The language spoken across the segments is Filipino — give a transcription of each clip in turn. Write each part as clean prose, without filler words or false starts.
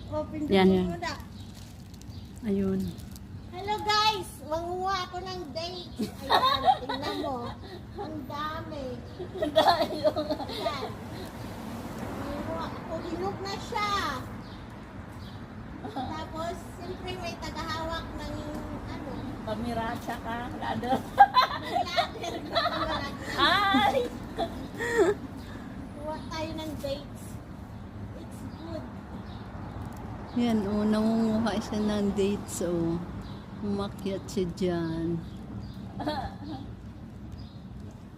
Open Yan, mo yan. muna. Ayun. Hello guys! Manguha ako ng date. Ayan, tingnan mo. Ang dami. Ang dami yung... Ayan. Manguha ako. Hinog na siya. Tapos, siyempre may tagahawak ng ano. Pamira, tsaka ladder. Ladder. Ay! Kuha tayo ng dates. It's good. Yan, oh, nangunguha siya ng dates, oh. Umakyat siya dyan.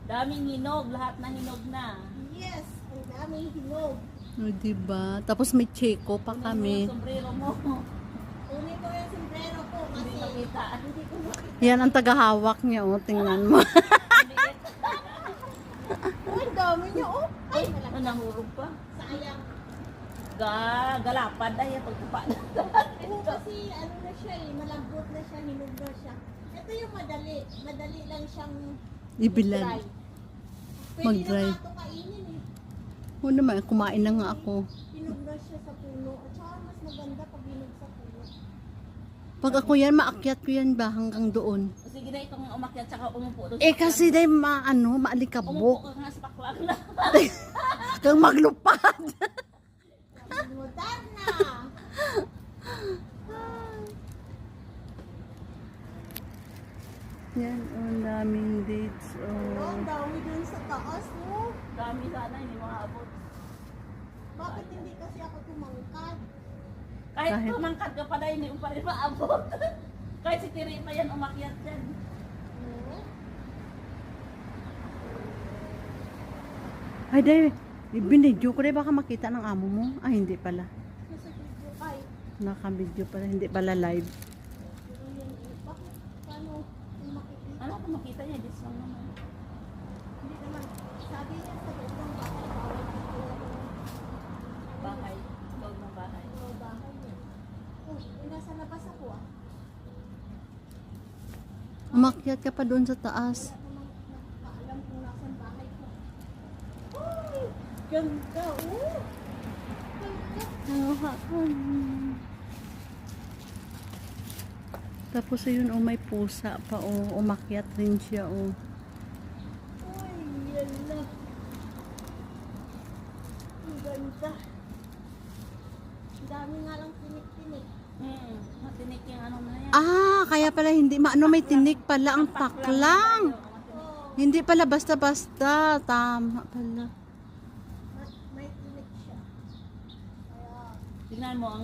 Daming hinog, lahat na hinog na. Yes, ang daming hinog. Oh, diba? Tapos may cheko pa kami. Yung sombrero mo. Kunin ko yung sombrero ko kasi Hindi makita. hindi ko makita. Yan ang tagahawak niya, oh. Tingnan mo. Oh, ang dami niya, oh. Ay, Ay, malaki. nahurog pa. Sayang. Galapad ay pagkupa. Oo, kasi ano na siya eh, malambot na siya, hinog na siya. Ito yung madali. Madali lang siyang Ibilan. dry. Pwede Mag-dry. na nga ito kainin eh. Oo naman, kumain na nga ako. Hinog na siya sa puno. At saka mas maganda pag hinog sa puno. Pag ako yan, maakyat ko yan ba hanggang doon? Sige na itong umakyat tsaka umupo doon. Eh kasi dahil Umupo maalikabok. ka nga sa pakpak na. Kang maglupad. Moderna! Yan, oh, ang daming dates. Oh, Oh. ang dami dun sa taas, no? Dami sana, hindi makaabot. Bakit hindi kasi ako tumangkad? Kahit tumangkad ka pa na, hindi mo pa rin maabot. Kahit si Tiri pa yan umakyat dyan. No? Ay, dahil, binidyo ko dahil baka makita ng amo mo. Ay, hindi pala. Nasa video ay. Naka-video pala, hindi pala live. Bakit? Paano yung makikita? Ano kung makita niya? Dis lang naman. Hindi naman. Sabi niya sa loob ng bahay, bawal dito yung Bahay. Loob ng bahay. bahay niya. Oh, nasa labas ako ah. Umakyat ka pa doon sa taas. Wala namang nakakaalam kung nasan bahay ko. Uy! Ganda! Oh! Ganda! Tapos ayun, oh, may pusa pa, oh. Umakyat rin siya, oh. Uy! Yan na! Ang ganda! Ang dami nga lang tinik-tinik. Matinik yung ano na yan. Ah, kaya pala hindi, may tinik pala ang paklang. Oh! Hindi pala basta-basta. Tama pala. May tinik siya. Kaya... Tingnan mo, ang